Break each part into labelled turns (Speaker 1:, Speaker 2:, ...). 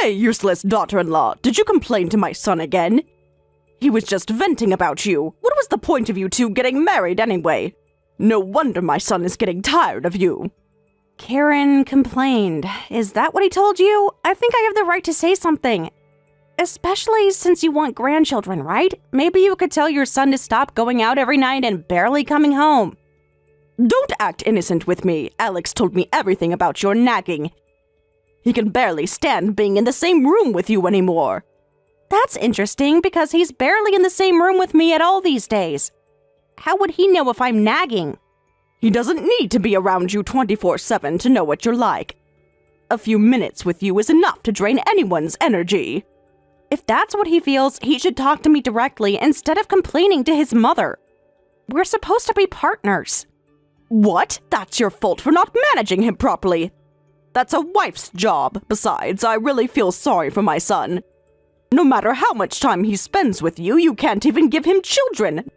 Speaker 1: Hey, useless daughter-in-law, did you complain to my son again? He was just venting about you. What was the point of you two getting married anyway? No wonder my son is getting tired of you.
Speaker 2: Karen complained. Is that what he told you? I think I have the right to say something. Especially since you want grandchildren, right? Maybe you could tell your son to stop going out every night and barely coming home.
Speaker 1: Don't act innocent with me. Alex told me everything about your nagging. He can barely stand being in the same room with you anymore.
Speaker 2: That's interesting because he's barely in the same room with me at all these days. How would he know if I'm nagging?
Speaker 1: He doesn't need to be around you 24/7 to know what you're like. A few minutes with you is enough to drain anyone's energy.
Speaker 2: If that's what he feels, he should talk to me directly instead of complaining to his mother. We're supposed to be partners.
Speaker 1: What? That's your fault for not managing him properly. That's a wife's job. Besides, I really feel sorry for my son. No matter how much time he spends with you, you can't even give him children.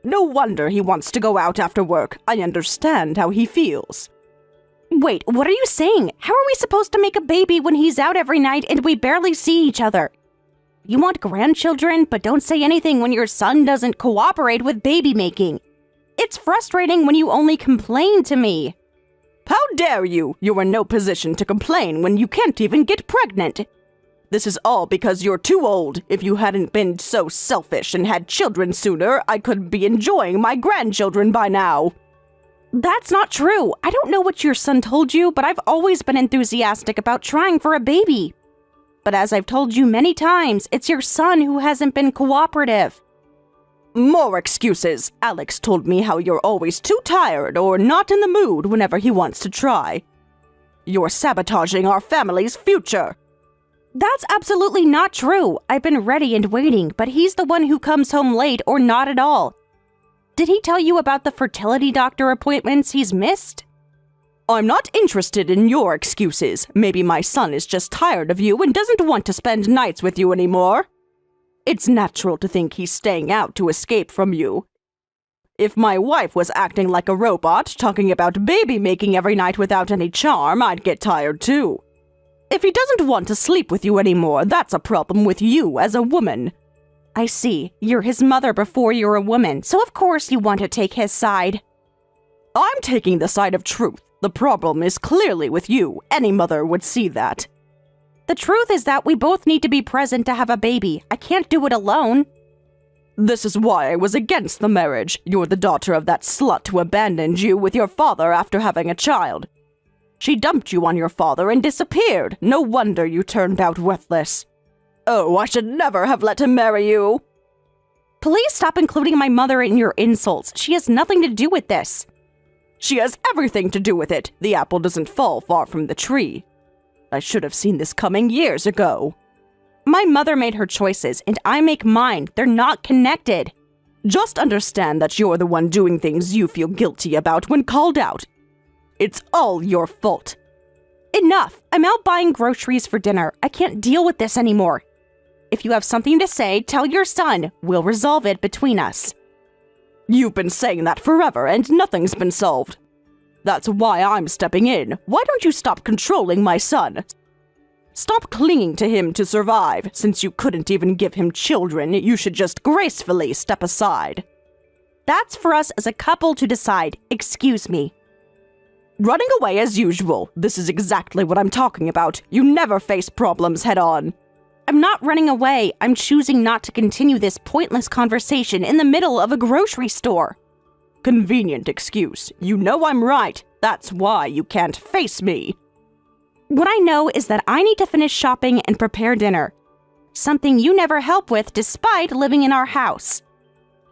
Speaker 1: No wonder he wants to go out after work. I understand how he feels.
Speaker 2: Wait, what are you saying? How are we supposed to make a baby when he's out every night and we barely see each other? You want grandchildren, but don't say anything when your son doesn't cooperate with baby making. It's frustrating when you only complain to me.
Speaker 1: How dare you? You're in no position to complain when you can't even get pregnant. This is all because you're too old. If you hadn't been so selfish and had children sooner, I could be enjoying my grandchildren by now.
Speaker 2: That's not true. I don't know what your son told you, but I've always been enthusiastic about trying for a baby. But as I've told you many times, it's your son who hasn't been cooperative.
Speaker 1: More excuses. Alex told me how you're always too tired or not in the mood whenever he wants to try. You're sabotaging our family's future.
Speaker 2: That's absolutely not true. I've been ready and waiting, but he's the one who comes home late or not at all. Did he tell you about the fertility doctor appointments he's missed?
Speaker 1: I'm not interested in your excuses. Maybe my son is just tired of you and doesn't want to spend nights with you anymore. It's natural to think he's staying out to escape from you. If my wife was acting like a robot, talking about baby making every night without any charm, I'd get tired too. If he doesn't want to sleep with you anymore, that's a problem with you as a woman.
Speaker 2: I see. You're his mother before you're a woman, so of course you want to take his side.
Speaker 1: I'm taking the side of truth. The problem is clearly with you. Any mother would see that.
Speaker 2: The truth is that we both need to be present to have a baby. I can't do it alone.
Speaker 1: This is why I was against the marriage. You're the daughter of that slut who abandoned you with your father after having a child. She dumped you on your father and disappeared. No wonder you turned out worthless. Oh, I should never have let him marry you.
Speaker 2: Please stop including my mother in your insults. She has nothing to do with this.
Speaker 1: She has everything to do with it. The apple doesn't fall far from the tree. I should have seen this coming years ago.
Speaker 2: My mother made her choices, and I make mine. They're not connected.
Speaker 1: Just understand that you're the one doing things you feel guilty about when called out. It's all your fault.
Speaker 2: Enough! I'm out buying groceries for dinner. I can't deal with this anymore. If you have something to say, tell your son. We'll resolve it between us.
Speaker 1: You've been saying that forever, and nothing's been solved. That's why I'm stepping in. Why don't you stop controlling my son? Stop clinging to him to survive. Since you couldn't even give him children, you should just gracefully step aside.
Speaker 2: That's for us as a couple to decide. Excuse me.
Speaker 1: Running away as usual. This is exactly what I'm talking about. You never face problems head on.
Speaker 2: I'm not running away. I'm choosing not to continue this pointless conversation in the middle of a grocery store.
Speaker 1: Convenient excuse. You know I'm right. That's why you can't face me.
Speaker 2: What I know is that I need to finish shopping and prepare dinner. Something you never help with despite living in our house.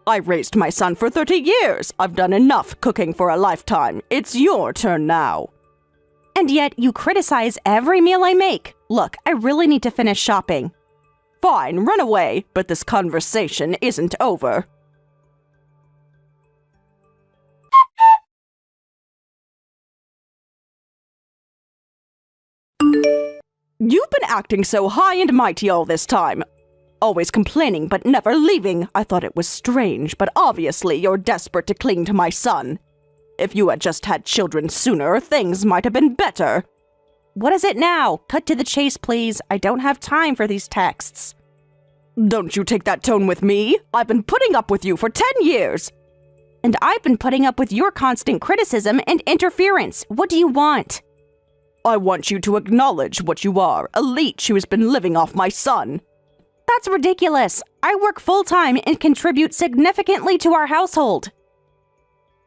Speaker 1: I raised my son for 30 years. I've done enough cooking for a lifetime. It's your turn now.
Speaker 2: And yet you criticize every meal I make. Look, I really need to finish shopping.
Speaker 1: Fine, run away, but this conversation isn't over. You've been acting so high and mighty all this time. Always complaining but never leaving. I thought it was strange, but obviously you're desperate to cling to my son. If you had just had children sooner, things might have been better.
Speaker 2: What is it now? Cut to the chase, please. I don't have time for these texts.
Speaker 1: Don't you take that tone with me. I've been putting up with you for 10 years.
Speaker 2: And I've been putting up with your constant criticism and interference. What do you want?
Speaker 1: I want you to acknowledge what you are, a leech who has been living off my son.
Speaker 2: That's ridiculous. I work full-time and contribute significantly to our household.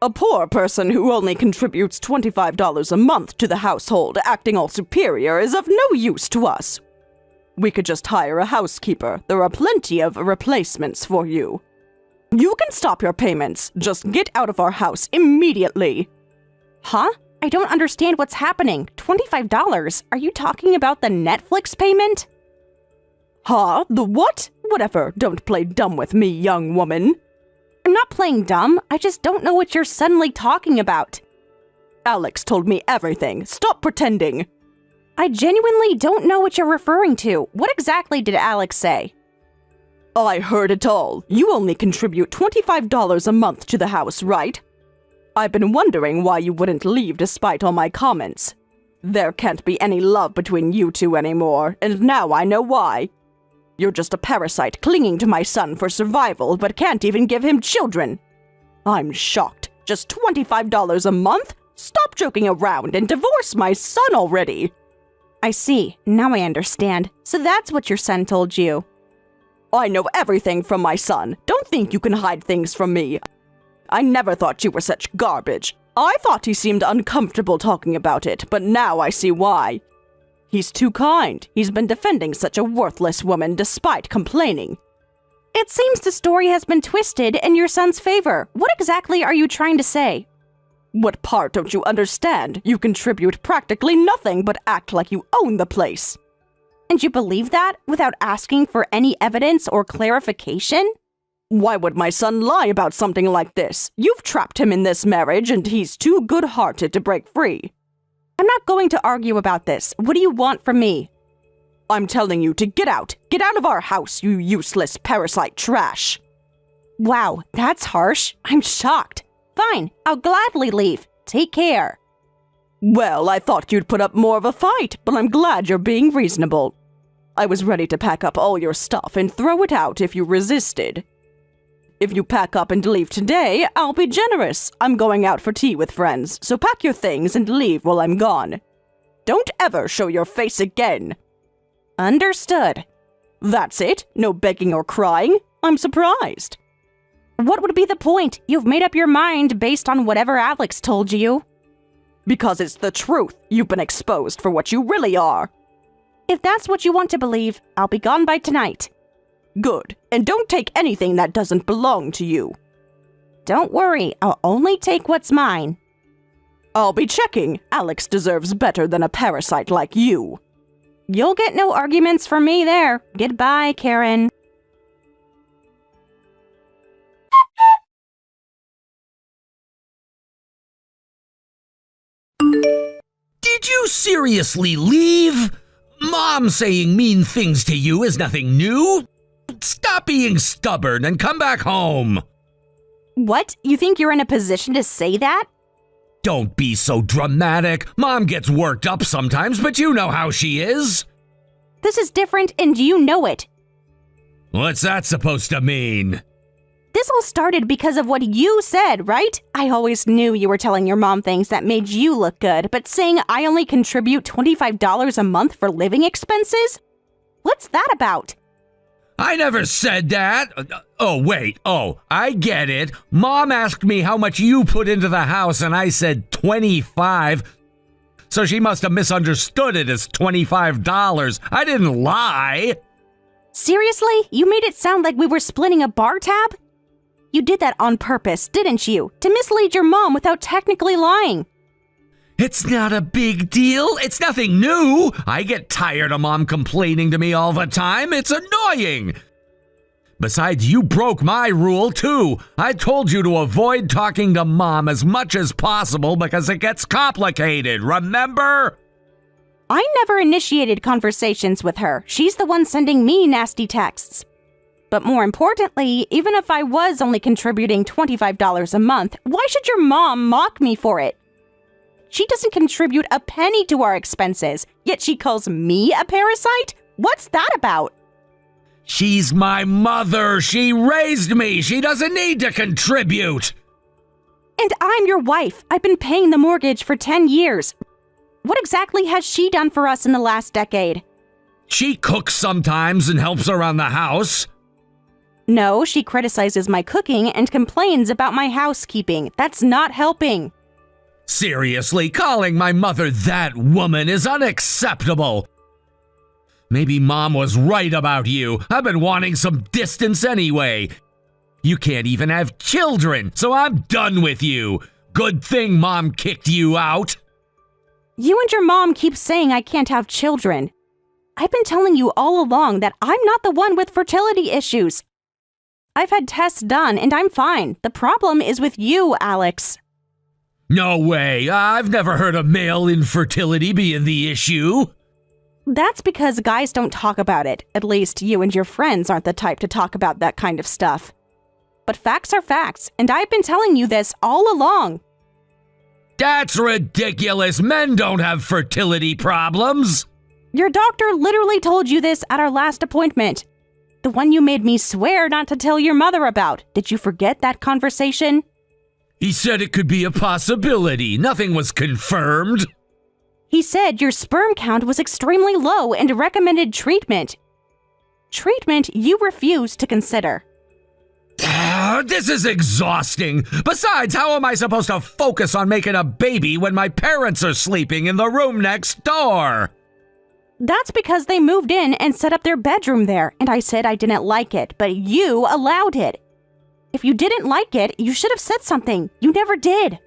Speaker 1: A poor person who only contributes $25 a month to the household, acting all superior, is of no use to us. We could just hire a housekeeper. There are plenty of replacements for you. You can stop your payments. Just get out of our house immediately.
Speaker 2: Huh? I don't understand what's happening. $25? Are you talking about the Netflix payment?
Speaker 1: Huh? The what? Whatever. Don't play dumb with me, young woman.
Speaker 2: I'm not playing dumb. I just don't know what you're suddenly talking about.
Speaker 1: Alex told me everything. Stop pretending.
Speaker 2: I genuinely don't know what you're referring to. What exactly did Alex say?
Speaker 1: I heard it all. You only contribute $25 a month to the house, right? I've been wondering why you wouldn't leave despite all my comments. There can't be any love between you two anymore, and now I know why. You're just a parasite clinging to my son for survival, but can't even give him children. I'm shocked. Just $25 a month? Stop joking around and divorce my son already.
Speaker 2: I see. Now I understand. So that's what your son told you.
Speaker 1: I know everything from my son. Don't think you can hide things from me. I never thought you were such garbage. I thought he seemed uncomfortable talking about it, but now I see why. He's too kind. He's been defending such a worthless woman despite complaining.
Speaker 2: It seems the story has been twisted in your son's favor. What exactly are you trying to say?
Speaker 1: What part don't you understand? You contribute practically nothing but act like you own the place.
Speaker 2: And you believe that without asking for any evidence or clarification?
Speaker 1: Why would my son lie about something like this? You've trapped him in this marriage and he's too good-hearted to break free.
Speaker 2: I'm not going to argue about this. What do you want from me?
Speaker 1: I'm telling you to get out. Get out of our house, you useless parasite trash.
Speaker 2: Wow, that's harsh. I'm shocked. Fine, I'll gladly leave. Take care.
Speaker 1: Well, I thought you'd put up more of a fight, but I'm glad you're being reasonable. I was ready to pack up all your stuff and throw it out if you resisted. If you pack up and leave today, I'll be generous. I'm going out for tea with friends, so pack your things and leave while I'm gone. Don't ever show your face again.
Speaker 2: Understood.
Speaker 1: That's it? No begging or crying? I'm surprised.
Speaker 2: What would be the point? You've made up your mind based on whatever Alex told you.
Speaker 1: Because it's the truth. You've been exposed for what you really are.
Speaker 2: If that's what you want to believe, I'll be gone by tonight.
Speaker 1: Good. And don't take anything that doesn't belong to you.
Speaker 2: Don't worry, I'll only take what's mine.
Speaker 1: I'll be checking. Alex deserves better than a parasite like you.
Speaker 2: You'll get no arguments from me there. Goodbye, Karen.
Speaker 3: Did you seriously leave? Mom saying mean things to you is nothing new. Stop being stubborn and come back home.
Speaker 2: What? You think you're in a position to say that?
Speaker 3: Don't be so dramatic. Mom gets worked up sometimes, but you know how she is.
Speaker 2: This is different and you know it.
Speaker 3: What's that supposed to mean?
Speaker 2: This all started because of what you said, right? I always knew you were telling your mom things that made you look good, but saying I only contribute $25 a month for living expenses? What's that about?
Speaker 3: I never said that. Oh, I get it. Mom asked me how much you put into the house and I said 25. So she must have misunderstood it as $25. I didn't lie.
Speaker 2: Seriously? You made it sound like we were splitting a bar tab? You did that on purpose, didn't you? To mislead your mom without technically lying.
Speaker 3: It's not a big deal. It's nothing new. I get tired of Mom complaining to me all the time. It's annoying. Besides, you broke my rule, too. I told you to avoid talking to Mom as much as possible because it gets complicated, remember?
Speaker 2: I never initiated conversations with her. She's the one sending me nasty texts. But more importantly, even if I was only contributing $25 a month, why should your mom mock me for it? She doesn't contribute a penny to our expenses, yet she calls me a parasite? What's that about?
Speaker 3: She's my mother. She raised me. She doesn't need to contribute.
Speaker 2: And I'm your wife. I've been paying the mortgage for 10 years. What exactly has she done for us in the last decade?
Speaker 3: She cooks sometimes and helps around the house.
Speaker 2: No, she criticizes my cooking and complains about my housekeeping. That's not helping.
Speaker 3: Seriously, calling my mother that woman is unacceptable. Maybe Mom was right about you. I've been wanting some distance anyway. You can't even have children, so I'm done with you. Good thing Mom kicked you out.
Speaker 2: You and your mom keep saying I can't have children. I've been telling you all along that I'm not the one with fertility issues. I've had tests done and I'm fine. The problem is with you, Alex.
Speaker 3: No way. I've never heard of male infertility being the issue.
Speaker 2: That's because guys don't talk about it. At least you and your friends aren't the type to talk about that kind of stuff. But facts are facts, and I've been telling you this all along.
Speaker 3: That's ridiculous. Men don't have fertility problems.
Speaker 2: Your doctor literally told you this at our last appointment. The one you made me swear not to tell your mother about. Did you forget that conversation?
Speaker 3: He said it could be a possibility. Nothing was confirmed.
Speaker 2: He said your sperm count was extremely low and recommended treatment. Treatment you refused to consider.
Speaker 3: This is exhausting. Besides, how am I supposed to focus on making a baby when my parents are sleeping in the room next door?
Speaker 2: That's because they moved in and set up their bedroom there, and I said I didn't like it, but you allowed it. If you didn't like it, you should have said something. You never did.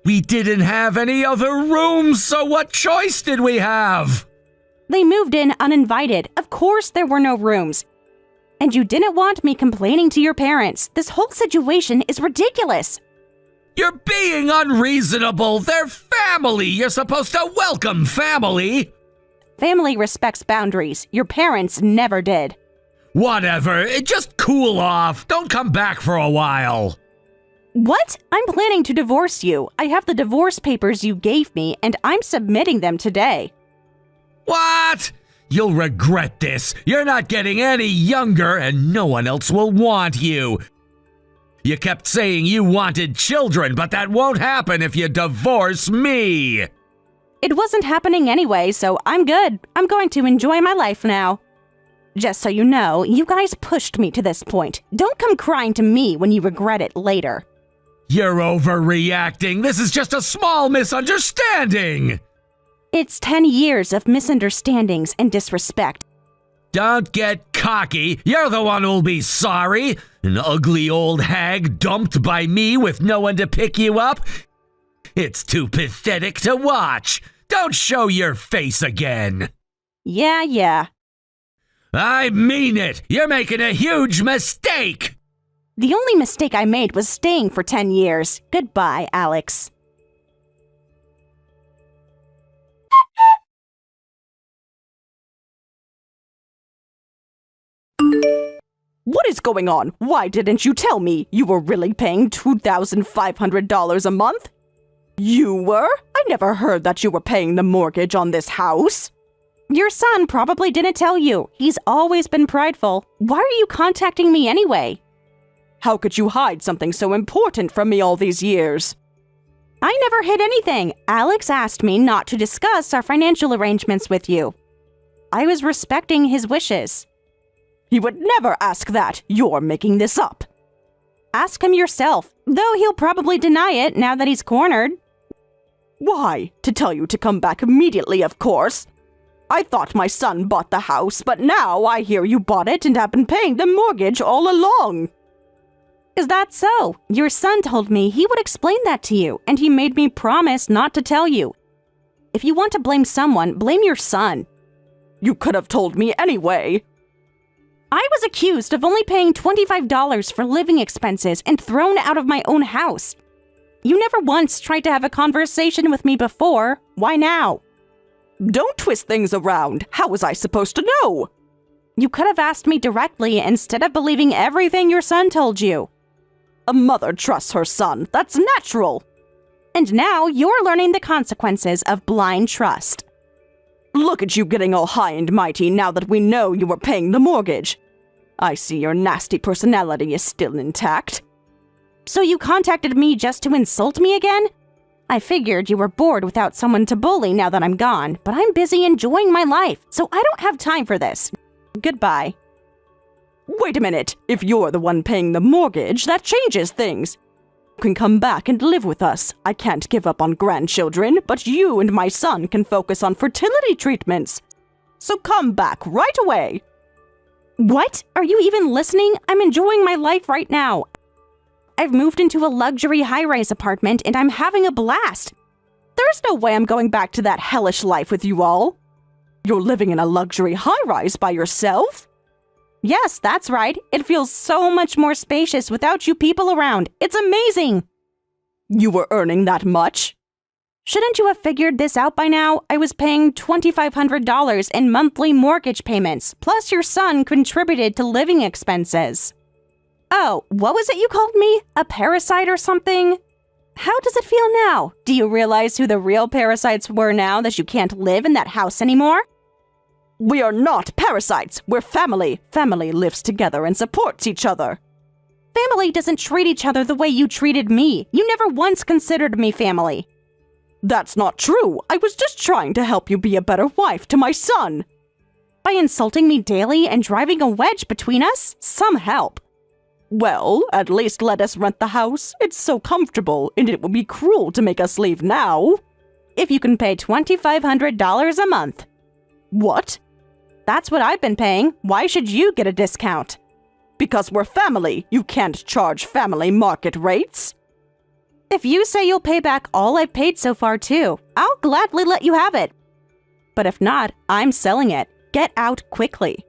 Speaker 3: We didn't have any other rooms, so what choice did we have?
Speaker 2: They moved in uninvited. Of course there were no rooms. And you didn't want me complaining to your parents. This whole situation is ridiculous.
Speaker 3: You're being unreasonable. They're family. You're supposed to welcome family.
Speaker 2: Family respects boundaries. Your parents never did.
Speaker 3: Whatever. Just cool off. Don't come back for a while.
Speaker 2: What? I'm planning to divorce you. I have the divorce papers you gave me, and I'm submitting them today.
Speaker 3: What? You'll regret this. You're not getting any younger, and no one else will want you. You kept saying you wanted children, but that won't happen if you divorce me.
Speaker 2: It wasn't happening anyway, so I'm good. I'm going to enjoy my life now. Just so you know, you guys pushed me to this point. Don't come crying to me when you regret it later.
Speaker 3: You're overreacting. This is just a small misunderstanding.
Speaker 2: It's 10 years of misunderstandings and disrespect.
Speaker 3: Don't get cocky. You're the one who'll be sorry. An ugly old hag dumped by me with no one to pick you up. It's too pathetic to watch. Don't show your face again.
Speaker 2: Yeah.
Speaker 3: I mean it. You're making a huge mistake.
Speaker 2: The only mistake I made was staying for 10 years. Goodbye, Alex.
Speaker 1: What is going on? Why didn't you tell me you were really paying $2,500 a month? You were? I never heard that you were paying the mortgage on this house.
Speaker 2: Your son probably didn't tell you. He's always been prideful. Why are you contacting me anyway?
Speaker 1: How could you hide something so important from me all these years?
Speaker 2: I never hid anything. Alex asked me not to discuss our financial arrangements with you. I was respecting his wishes.
Speaker 1: He would never ask that. You're making this up.
Speaker 2: Ask him yourself, though he'll probably deny it now that he's cornered.
Speaker 1: Why? To tell you to come back immediately, of course. I thought my son bought the house, but now I hear you bought it and have been paying the mortgage all along.
Speaker 2: Is that so? Your son told me he would explain that to you, and he made me promise not to tell you. If you want to blame someone, blame your son.
Speaker 1: You could have told me anyway.
Speaker 2: I was accused of only paying $25 for living expenses and thrown out of my own house. You never once tried to have a conversation with me before. Why now?
Speaker 1: Don't twist things around. How was I supposed to know?
Speaker 2: You could have asked me directly instead of believing everything your son told you.
Speaker 1: A mother trusts her son. That's natural.
Speaker 2: And now you're learning the consequences of blind trust.
Speaker 1: Look at you getting all high and mighty now that we know you were paying the mortgage. I see your nasty personality is still intact.
Speaker 2: So you contacted me just to insult me again? I figured you were bored without someone to bully now that I'm gone, but I'm busy enjoying my life, so I don't have time for this. Goodbye.
Speaker 1: Wait a minute. If you're the one paying the mortgage, that changes things. You can come back and live with us. I can't give up on grandchildren, but you and my son can focus on fertility treatments. So come back right away.
Speaker 2: What? Are you even listening? I'm enjoying my life right now. I've moved into a luxury high-rise apartment and I'm having a blast.
Speaker 1: There's no way I'm going back to that hellish life with you all. You're living in a luxury high-rise by yourself?
Speaker 2: Yes, that's right. It feels so much more spacious without you people around. It's amazing.
Speaker 1: You were earning that much?
Speaker 2: Shouldn't you have figured this out by now? I was paying $2,500 in monthly mortgage payments, plus your son contributed to living expenses. Oh, what was it you called me? A parasite or something? How does it feel now? Do you realize who the real parasites were now that you can't live in that house anymore?
Speaker 1: We are not parasites. We're family. Family lives together and supports each other.
Speaker 2: Family doesn't treat each other the way you treated me. You never once considered me family.
Speaker 1: That's not true. I was just trying to help you be a better wife to my son.
Speaker 2: By insulting me daily and driving a wedge between us? Some help.
Speaker 1: Well, at least let us rent the house. It's so comfortable, and it would be cruel to make us leave now.
Speaker 2: If you can pay $2,500 a month.
Speaker 1: What?
Speaker 2: That's what I've been paying. Why should you get a discount?
Speaker 1: Because we're family. You can't charge family market rates.
Speaker 2: If you say you'll pay back all I've paid so far too, I'll gladly let you have it. But if not, I'm selling it. Get out quickly.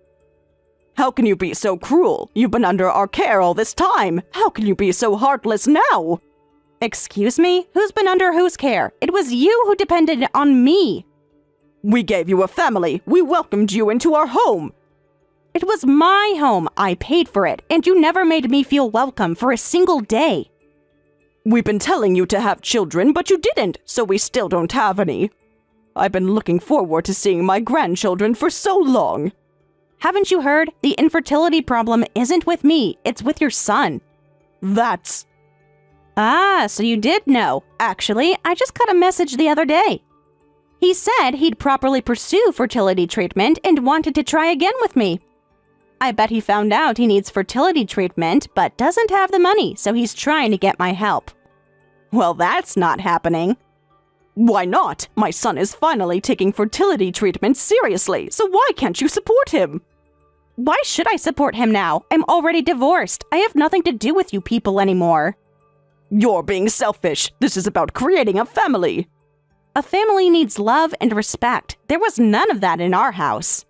Speaker 1: How can you be so cruel? You've been under our care all this time. How can you be so heartless now?
Speaker 2: Excuse me? Who's been under whose care? It was you who depended on me.
Speaker 1: We gave you a family. We welcomed you into our home.
Speaker 2: It was my home. I paid for it, and you never made me feel welcome for a single day.
Speaker 1: We've been telling you to have children, but you didn't, so we still don't have any. I've been looking forward to seeing my grandchildren for so long.
Speaker 2: Haven't you heard? The infertility problem isn't with me, it's with your son.
Speaker 1: That's...
Speaker 2: Ah, so you did know. Actually, I just got a message the other day. He said he'd properly pursue fertility treatment and wanted to try again with me. I bet he found out he needs fertility treatment but doesn't have the money, so he's trying to get my help.
Speaker 1: Well, that's not happening. Why not? My son is finally taking fertility treatment seriously, so why can't you support him?
Speaker 2: Why should I support him now? I'm already divorced. I have nothing to do with you people anymore.
Speaker 1: You're being selfish. This is about creating a family.
Speaker 2: A family needs love and respect. There was none of that in our house.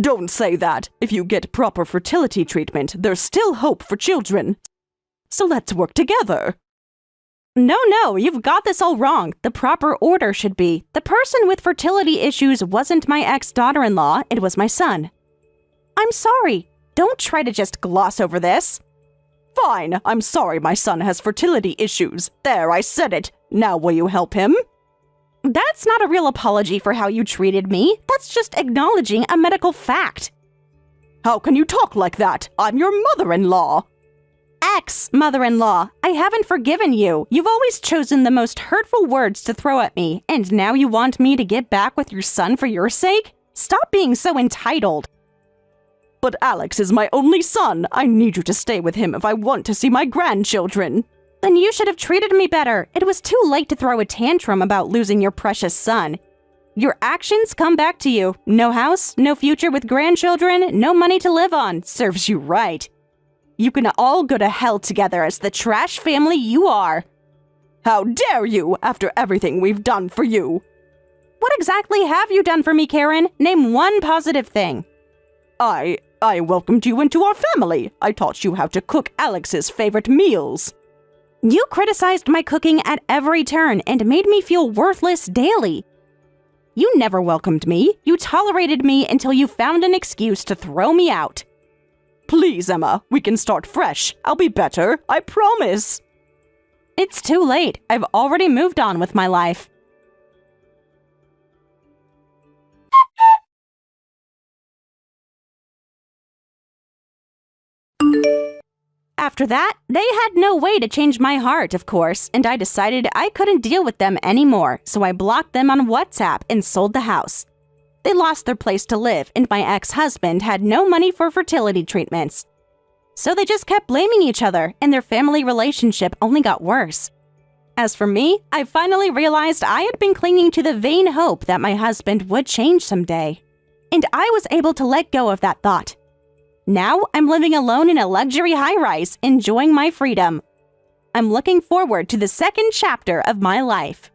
Speaker 1: Don't say that. If you get proper fertility treatment, there's still hope for children. So let's work together.
Speaker 2: No, you've got this all wrong. The proper order should be, the person with fertility issues wasn't my ex-daughter-in-law, it was my son. I'm sorry. Don't try to just gloss over this.
Speaker 1: Fine, I'm sorry my son has fertility issues. There, I said it. Now will you help him?
Speaker 2: That's not a real apology for how you treated me. That's just acknowledging a medical fact.
Speaker 1: How can you talk like that? I'm your mother-in-law.
Speaker 2: Ex-mother-in-law, I haven't forgiven you. You've always chosen the most hurtful words to throw at me, and now you want me to get back with your son for your sake? Stop being so entitled.
Speaker 1: But Alex is my only son. I need you to stay with him if I want to see my grandchildren.
Speaker 2: Then you should have treated me better. It was too late to throw a tantrum about losing your precious son. Your actions come back to you. No house, no future with grandchildren, no money to live on. Serves you right. You can all go to hell together as the trash family you are.
Speaker 1: How dare you, after everything we've done for you?
Speaker 2: What exactly have you done for me, Karen? Name one positive thing.
Speaker 1: I welcomed you into our family. I taught you how to cook Alex's favorite meals.
Speaker 2: You criticized my cooking at every turn and made me feel worthless daily. You never welcomed me. You tolerated me until you found an excuse to throw me out.
Speaker 1: Please, Emma, we can start fresh. I'll be better, I promise.
Speaker 2: It's too late. I've already moved on with my life. After that, they had no way to change my heart, of course, and I decided I couldn't deal with them anymore, so I blocked them on WhatsApp and sold the house. They lost their place to live, and my ex-husband had no money for fertility treatments. So they just kept blaming each other, and their family relationship only got worse. As for me, I finally realized I had been clinging to the vain hope that my husband would change someday. And I was able to let go of that thought. Now I'm living alone in a luxury high-rise, enjoying my freedom. I'm looking forward to the second chapter of my life.